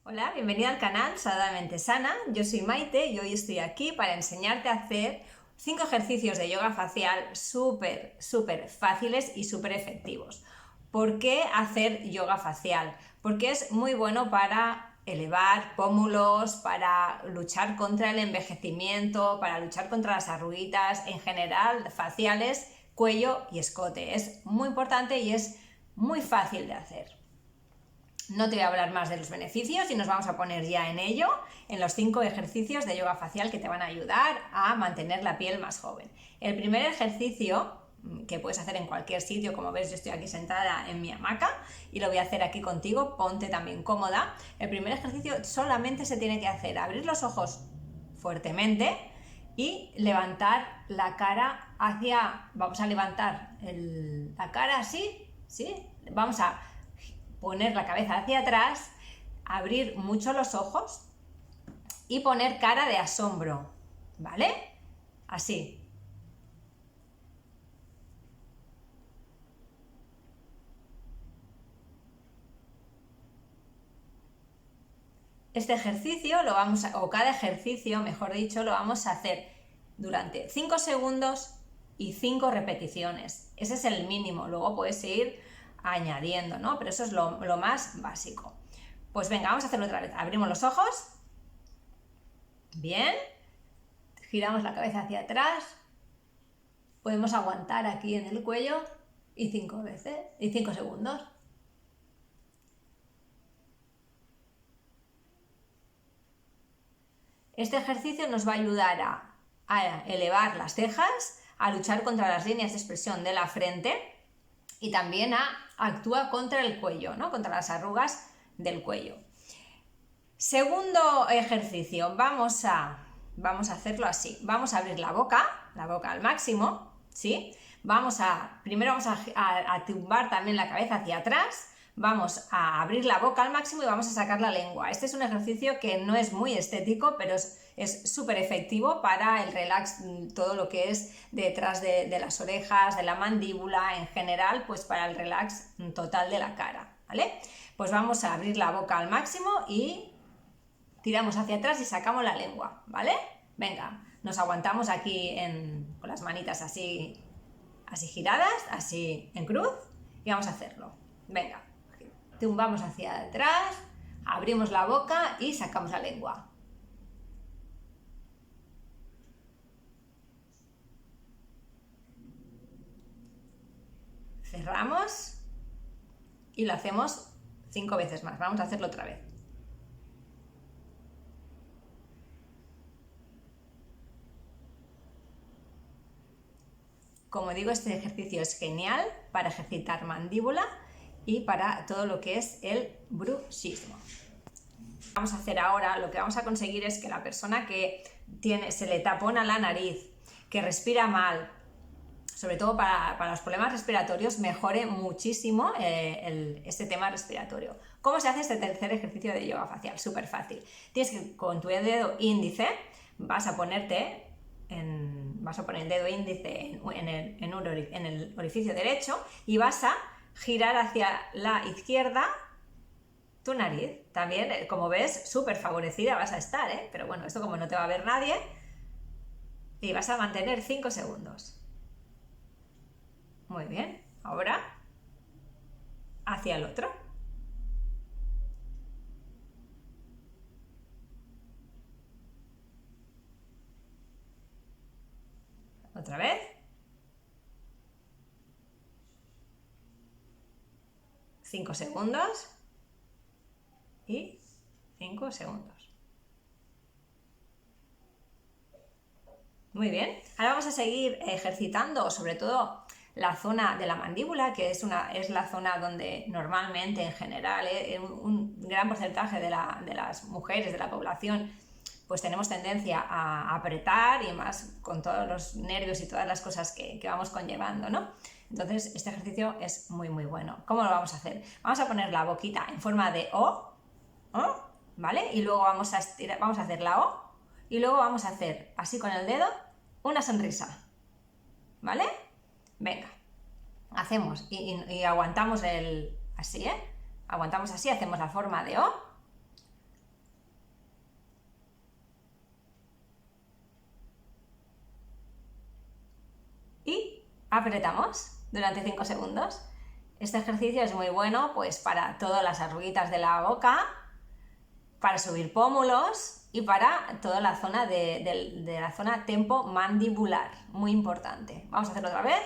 Hola, bienvenida al canal Saludablemente Sana. Yo soy Maite y hoy estoy aquí para enseñarte a hacer 5 ejercicios de yoga facial súper fáciles y súper efectivos. ¿Por qué hacer yoga facial? Porque es muy bueno para elevar pómulos, para luchar contra el envejecimiento, para luchar contra las arruguitas, en general faciales, cuello y escote. Es muy importante y es muy fácil de hacer. No te voy a hablar más de los beneficios y nos vamos a poner ya en ello, en los 5 ejercicios de yoga facial que te van a ayudar a mantener la piel más joven. El primer ejercicio, que puedes hacer en cualquier sitio, como ves yo estoy aquí sentada en mi hamaca y lo voy a hacer aquí contigo, ponte también cómoda. El primer ejercicio solamente se tiene que hacer, abrir los ojos fuertemente y levantar la cara hacia, vamos a levantar la cara así, ¿sí? Vamos a poner la cabeza hacia atrás, abrir mucho los ojos y poner cara de asombro, ¿vale? Así. Este ejercicio o cada ejercicio, mejor dicho, lo vamos a hacer durante 5 segundos y 5 repeticiones. Ese es el mínimo, luego puedes ir añadiendo, ¿no? Pero eso es lo más básico. Pues venga, vamos a hacerlo otra vez. Abrimos los ojos. Bien. Giramos la cabeza hacia atrás. Podemos aguantar aquí en el cuello y 5 veces, y 5 segundos. Este ejercicio nos va a ayudar a elevar las cejas, a luchar contra las líneas de expresión de la frente y también actúa contra el cuello, ¿no? Contra las arrugas del cuello. Segundo ejercicio, vamos a hacerlo así. Vamos a abrir la boca al máximo, ¿sí? Primero vamos a tumbar también la cabeza hacia atrás. Vamos a abrir la boca al máximo y vamos a sacar la lengua. Este es un ejercicio que no es muy estético, pero es súper efectivo para el relax, todo lo que es detrás de las orejas, de la mandíbula, en general, pues para el relax total de la cara, ¿vale? Pues vamos a abrir la boca al máximo y tiramos hacia atrás y sacamos la lengua, ¿vale? Venga, nos aguantamos aquí con las manitas así giradas, así en cruz, y vamos a hacerlo. Venga, tumbamos hacia atrás, abrimos la boca y sacamos la lengua. Cerramos y lo hacemos 5 veces más. Vamos a hacerlo otra vez. Como digo, este ejercicio es genial para ejercitar mandíbula y para todo lo que es el bruxismo. Vamos a hacer ahora, lo que vamos a conseguir es que la persona que se le tapona la nariz, que respira mal, sobre todo para los problemas respiratorios, mejore muchísimo este tema respiratorio. ¿Cómo se hace este tercer ejercicio de yoga facial? Súper fácil. Tienes que, con tu dedo índice, vas a poner el dedo índice en el orificio derecho y vas a girar hacia la izquierda tu nariz. También, como ves, súper favorecida vas a estar, ¿eh? Pero bueno, esto como no te va a ver nadie, y vas a mantener 5 segundos. Muy bien. Ahora, hacia el otro. Otra vez. Cinco segundos. Y 5 segundos. Muy bien. Ahora vamos a seguir ejercitando, sobre todo la zona de la mandíbula, que es la zona donde normalmente, en general, un gran porcentaje de las mujeres de la población, pues tenemos tendencia a apretar, y más con todos los nervios y todas las cosas que vamos conllevando, ¿no? Entonces, este ejercicio es muy bueno. ¿Cómo lo vamos a hacer? Vamos a poner la boquita en forma de O, ¿vale? Y luego vamos a hacer la O, y luego vamos a hacer, así con el dedo, una sonrisa, ¿vale? Venga, hacemos y aguantamos así, ¿eh? Aguantamos así, hacemos la forma de O, apretamos durante 5 segundos. Este ejercicio es muy bueno pues para todas las arruguitas de la boca, para subir pómulos y para toda la zona de la zona tempomandibular, muy importante. Vamos a hacerlo otra vez.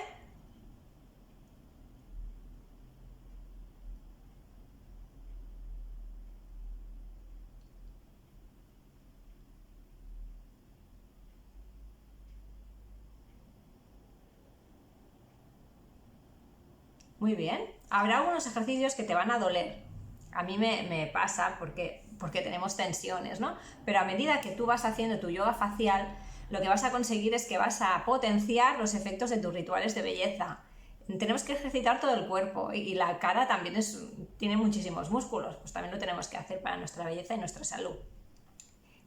Muy bien. Habrá algunos ejercicios que te van a doler. A mí me pasa porque tenemos tensiones, ¿no? Pero a medida que tú vas haciendo tu yoga facial, lo que vas a conseguir es que vas a potenciar los efectos de tus rituales de belleza. Tenemos que ejercitar todo el cuerpo y la cara también tiene muchísimos músculos, pues también lo tenemos que hacer para nuestra belleza y nuestra salud.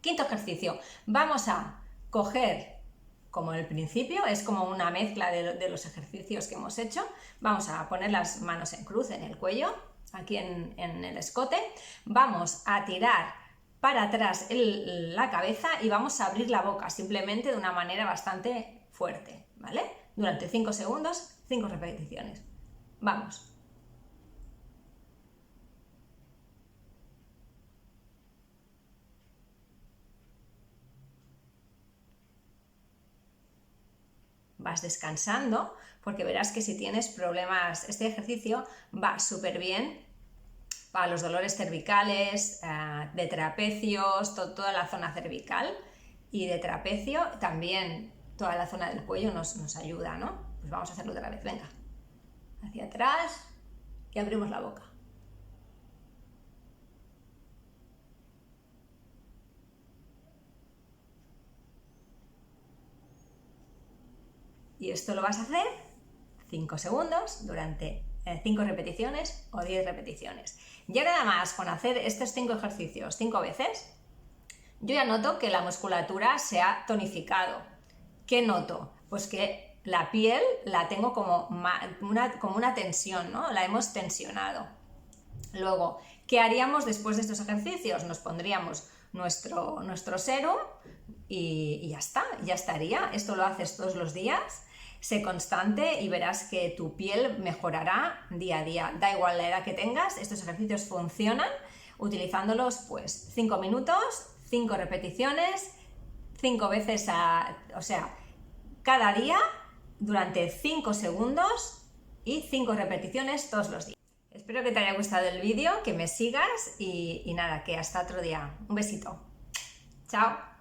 Quinto ejercicio, vamos a coger, como el principio, es como una mezcla de los ejercicios que hemos hecho. Vamos a poner las manos en cruz en el cuello, aquí en el escote. Vamos a tirar para atrás la cabeza y vamos a abrir la boca, simplemente de una manera bastante fuerte, ¿vale? Durante 5 segundos, 5 repeticiones. Vamos. Vas descansando, porque verás que si tienes problemas, este ejercicio va súper bien para los dolores cervicales, de trapecios, toda la zona cervical y de trapecio, también toda la zona del cuello nos ayuda, ¿no? Pues vamos a hacerlo otra vez, venga. Hacia atrás y abrimos la boca. Y esto lo vas a hacer 5 segundos durante 5 repeticiones o 10 repeticiones. Ya nada más con hacer estos 5 ejercicios 5 veces, yo ya noto que la musculatura se ha tonificado. ¿Qué noto? Pues que la piel la tengo como una tensión, ¿no? La hemos tensionado. Luego, ¿qué haríamos después de estos ejercicios? Nos pondríamos nuestro serum y ya está, ya estaría. Esto lo haces todos los días. Sé constante y verás que tu piel mejorará día a día. Da igual la edad que tengas, estos ejercicios funcionan utilizándolos pues 5 minutos, 5 repeticiones, 5 veces, o sea, cada día durante 5 segundos y 5 repeticiones todos los días. Espero que te haya gustado el vídeo, que me sigas y nada, que hasta otro día. Un besito. Chao.